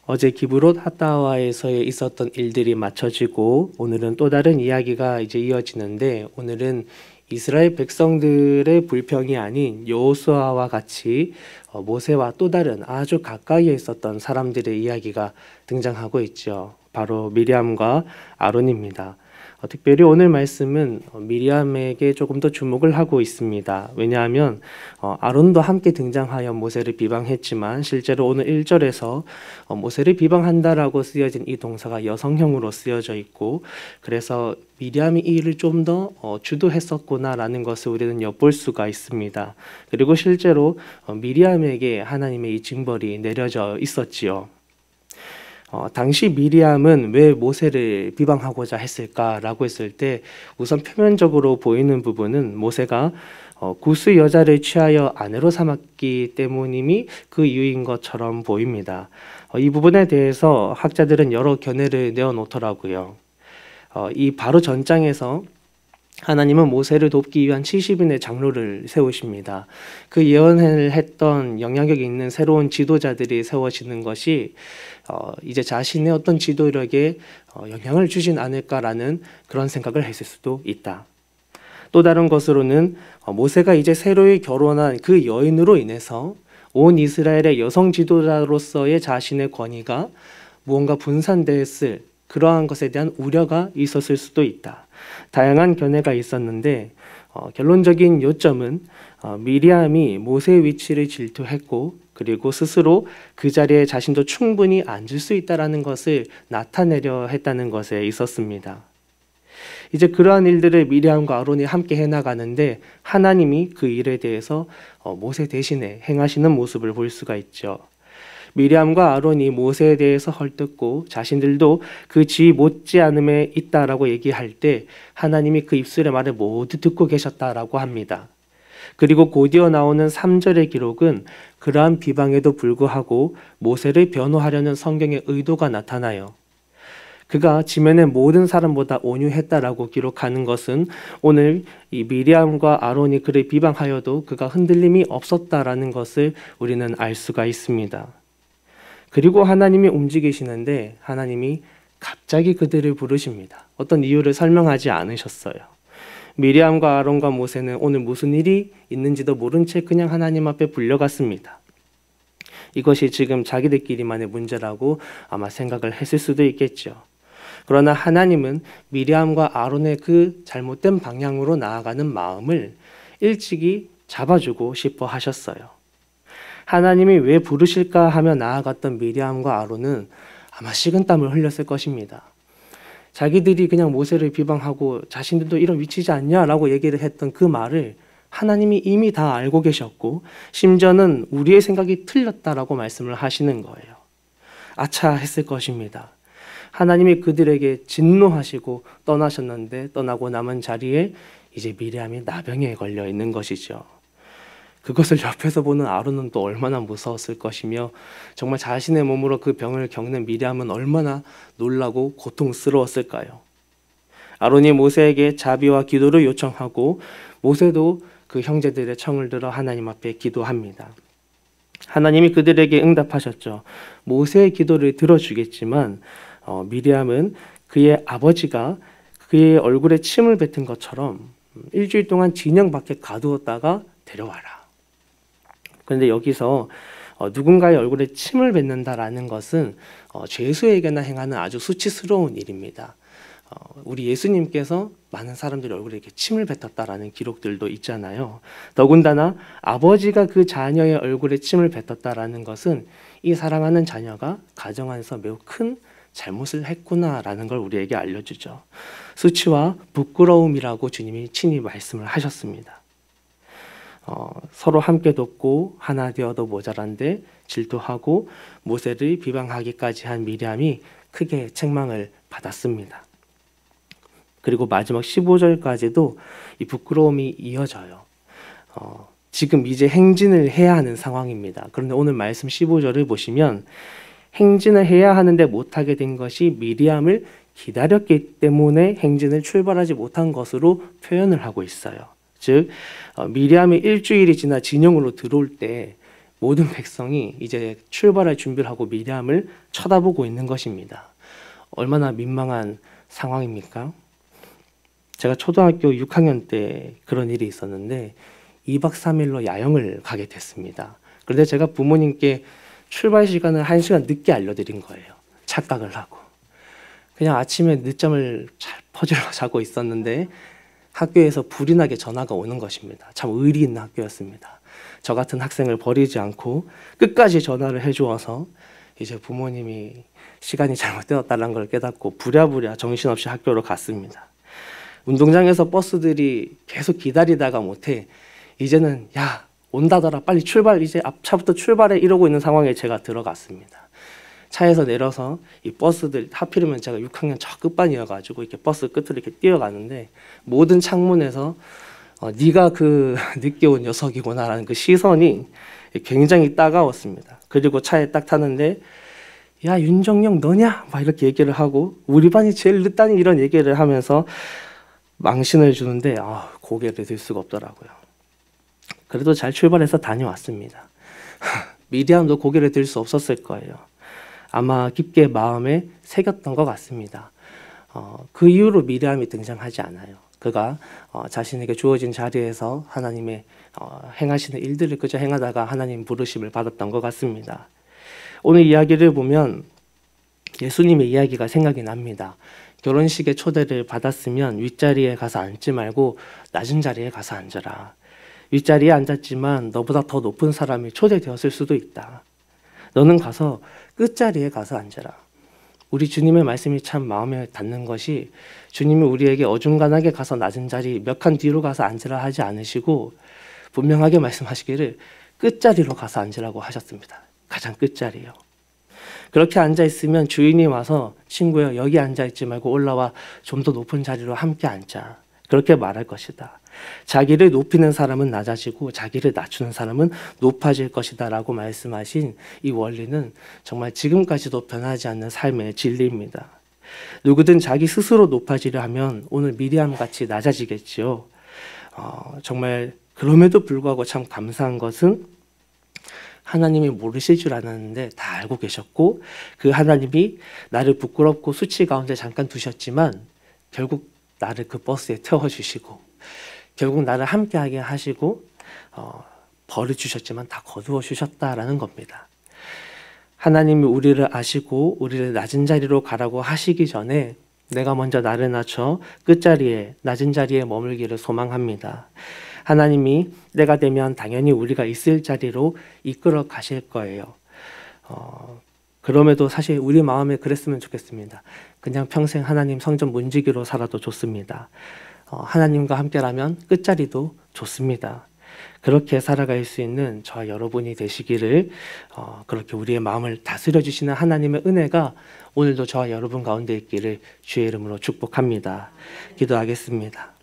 어제 기브롯 핫다와에서 있었던 일들이 맞춰지고 오늘은 또 다른 이야기가 이제 이어지는데, 오늘은 이스라엘 백성들의 불평이 아닌 여호수아와 같이 모세와 또 다른 아주 가까이에 있었던 사람들의 이야기가 등장하고 있죠. 바로 미리암과 아론입니다. 특별히 오늘 말씀은 미리암에게 조금 더 주목을 하고 있습니다. 왜냐하면 아론도 함께 등장하여 모세를 비방했지만 실제로 오늘 1절에서 모세를 비방한다라고 쓰여진 이 동사가 여성형으로 쓰여져 있고, 그래서 미리암이 이 일을 좀 더 주도했었구나라는 것을 우리는 엿볼 수가 있습니다. 그리고 실제로 미리암에게 하나님의 이 징벌이 내려져 있었지요. 당시 미리암은 왜 모세를 비방하고자 했을까라고 했을 때, 우선 표면적으로 보이는 부분은 모세가 구스 여자를 취하여 아내로 삼았기 때문임이 그 이유인 것처럼 보입니다. 이 부분에 대해서 학자들은 여러 견해를 내어놓더라고요. 이 바로 전장에서 하나님은 모세를 돕기 위한 70인의 장로를 세우십니다. 그 예언을 했던 영향력이 있는 새로운 지도자들이 세워지는 것이 이제 자신의 어떤 지도력에 영향을 주진 않을까라는 그런 생각을 했을 수도 있다. 또 다른 것으로는 모세가 이제 새로이 결혼한 그 여인으로 인해서 온 이스라엘의 여성 지도자로서의 자신의 권위가 무언가 분산됐을 그러한 것에 대한 우려가 있었을 수도 있다. 다양한 견해가 있었는데 결론적인 요점은 미리암이 모세의 위치를 질투했고, 그리고 스스로 그 자리에 자신도 충분히 앉을 수 있다는 것을 나타내려 했다는 것에 있었습니다. 이제 그러한 일들을 미리암과 아론이 함께 해나가는데, 하나님이 그 일에 대해서 모세 대신에 행하시는 모습을 볼 수가 있죠. 미리암과 아론이 모세에 대해서 헐뜯고 자신들도 그 지 못지않음에 있다라고 얘기할 때 하나님이 그 입술의 말을 모두 듣고 계셨다라고 합니다. 그리고 곧이어 나오는 3절의 기록은 그러한 비방에도 불구하고 모세를 변호하려는 성경의 의도가 나타나요. 그가 지면의 모든 사람보다 온유했다라고 기록하는 것은 오늘 이 미리암과 아론이 그를 비방하여도 그가 흔들림이 없었다라는 것을 우리는 알 수가 있습니다. 그리고 하나님이 움직이시는데 하나님이 갑자기 그들을 부르십니다. 어떤 이유를 설명하지 않으셨어요. 미리암과 아론과 모세는 오늘 무슨 일이 있는지도 모른 채 그냥 하나님 앞에 불려갔습니다. 이것이 지금 자기들끼리만의 문제라고 아마 생각을 했을 수도 있겠죠. 그러나 하나님은 미리암과 아론의 그 잘못된 방향으로 나아가는 마음을 일찍이 잡아주고 싶어 하셨어요. 하나님이 왜 부르실까 하며 나아갔던 미리암과 아론은 아마 식은땀을 흘렸을 것입니다. 자기들이 그냥 모세를 비방하고 자신들도 이런 위치지 않냐라고 얘기를 했던 그 말을 하나님이 이미 다 알고 계셨고, 심지어는 우리의 생각이 틀렸다라고 말씀을 하시는 거예요. 아차 했을 것입니다. 하나님이 그들에게 진노하시고 떠나셨는데, 떠나고 남은 자리에 이제 미리암이 나병에 걸려 있는 것이죠. 그것을 옆에서 보는 아론은 또 얼마나 무서웠을 것이며, 정말 자신의 몸으로 그 병을 겪는 미리암은 얼마나 놀라고 고통스러웠을까요? 아론이 모세에게 자비와 기도를 요청하고, 모세도 그 형제들의 청을 들어 하나님 앞에 기도합니다. 하나님이 그들에게 응답하셨죠. 모세의 기도를 들어주겠지만 미리암은 그의 아버지가 그의 얼굴에 침을 뱉은 것처럼 일주일 동안 진영 밖에 가두었다가 데려와라. 그런데 여기서 누군가의 얼굴에 침을 뱉는다라는 것은 죄수에게나 행하는 아주 수치스러운 일입니다. 우리 예수님께서 많은 사람들의 얼굴에 이렇게 침을 뱉었다라는 기록들도 있잖아요. 더군다나 아버지가 그 자녀의 얼굴에 침을 뱉었다라는 것은 이 사랑하는 자녀가 가정 안에서 매우 큰 잘못을 했구나라는 걸 우리에게 알려주죠. 수치와 부끄러움이라고 주님이 친히 말씀을 하셨습니다. 서로 함께 돕고 하나 되어도 모자란데 질투하고 모세를 비방하기까지 한 미리암이 크게 책망을 받았습니다. 그리고 마지막 15절까지도 이 부끄러움이 이어져요. 지금 이제 행진을 해야 하는 상황입니다. 그런데 오늘 말씀 15절을 보시면 행진을 해야 하는데 못하게 된 것이 미리암을 기다렸기 때문에 행진을 출발하지 못한 것으로 표현을 하고 있어요. 즉 미리암이 일주일이 지나 진영으로 들어올 때 모든 백성이 이제 출발할 준비를 하고 미리암을 쳐다보고 있는 것입니다. 얼마나 민망한 상황입니까? 제가 초등학교 6학년 때 그런 일이 있었는데 2박 3일로 야영을 가게 됐습니다. 그런데 제가 부모님께 출발 시간을 1시간 늦게 알려드린 거예요. 착각을 하고. 그냥 아침에 늦잠을 잘 퍼질러 자고 있었는데 학교에서 불이 나게 전화가 오는 것입니다. 참 의리 있는 학교였습니다. 저 같은 학생을 버리지 않고 끝까지 전화를 해주어서 이제 부모님이 시간이 잘못되었다는 걸 깨닫고 부랴부랴 정신없이 학교로 갔습니다. 운동장에서 버스들이 계속 기다리다가 못해 이제는 야 온다더라 빨리 출발 이제 앞차부터 출발해 이러고 있는 상황에 제가 들어갔습니다. 차에서 내려서 이 버스들 하필이면 제가 6학년 저 끝반이어가지고 이렇게 버스 끝으로 이렇게 뛰어가는데 모든 창문에서 네가 그 늦게 온 녀석이구나라는 그 시선이 굉장히 따가웠습니다. 그리고 차에 딱 타는데 야 윤정영 너냐? 막 이렇게 얘기를 하고 우리 반이 제일 늦다니 이런 얘기를 하면서 망신을 주는데 고개를 들 수가 없더라고요. 그래도 잘 출발해서 다녀왔습니다. 미리암도 고개를 들 수 없었을 거예요. 아마 깊게 마음에 새겼던 것 같습니다. 그 이후로 미리암이 등장하지 않아요. 그가 자신에게 주어진 자리에서 하나님의 행하시는 일들을 그저 행하다가 하나님 부르심을 받았던 것 같습니다. 오늘 이야기를 보면 예수님의 이야기가 생각이 납니다. 결혼식에 초대를 받았으면 윗자리에 가서 앉지 말고 낮은 자리에 가서 앉아라. 윗자리에 앉았지만 너보다 더 높은 사람이 초대되었을 수도 있다. 너는 가서 끝자리에 가서 앉아라. 우리 주님의 말씀이 참 마음에 닿는 것이 주님이 우리에게 어중간하게 가서 낮은 자리 몇 칸 뒤로 가서 앉으라 하지 않으시고 분명하게 말씀하시기를 끝자리로 가서 앉으라고 하셨습니다. 가장 끝자리요. 그렇게 앉아있으면 주인이 와서 친구야 여기 앉아있지 말고 올라와 좀 더 높은 자리로 함께 앉자. 그렇게 말할 것이다. 자기를 높이는 사람은 낮아지고 자기를 낮추는 사람은 높아질 것이다 라고 말씀하신 이 원리는 정말 지금까지도 변하지 않는 삶의 진리입니다. 누구든 자기 스스로 높아지려 하면 오늘 미리암같이 낮아지겠지요. 정말 그럼에도 불구하고 참 감사한 것은 하나님이 모르실 줄 알았는데 다 알고 계셨고 그 하나님이 나를 부끄럽고 수치 가운데 잠깐 두셨지만 결국 나를 그 버스에 태워주시고 결국 나를 함께하게 하시고 벌을 주셨지만 다 거두어 주셨다라는 겁니다. 하나님이 우리를 아시고 우리를 낮은 자리로 가라고 하시기 전에 내가 먼저 나를 낮춰 끝자리에 낮은 자리에 머물기를 소망합니다. 하나님이 때가 되면 당연히 우리가 있을 자리로 이끌어 가실 거예요. 그럼에도 사실 우리 마음에 그랬으면 좋겠습니다. 그냥 평생 하나님 성전 문지기로 살아도 좋습니다. 하나님과 함께라면 끝자리도 좋습니다. 그렇게 살아갈 수 있는 저와 여러분이 되시기를 그렇게 우리의 마음을 다스려 주시는 하나님의 은혜가 오늘도 저와 여러분 가운데 있기를 주의 이름으로 축복합니다. 기도하겠습니다.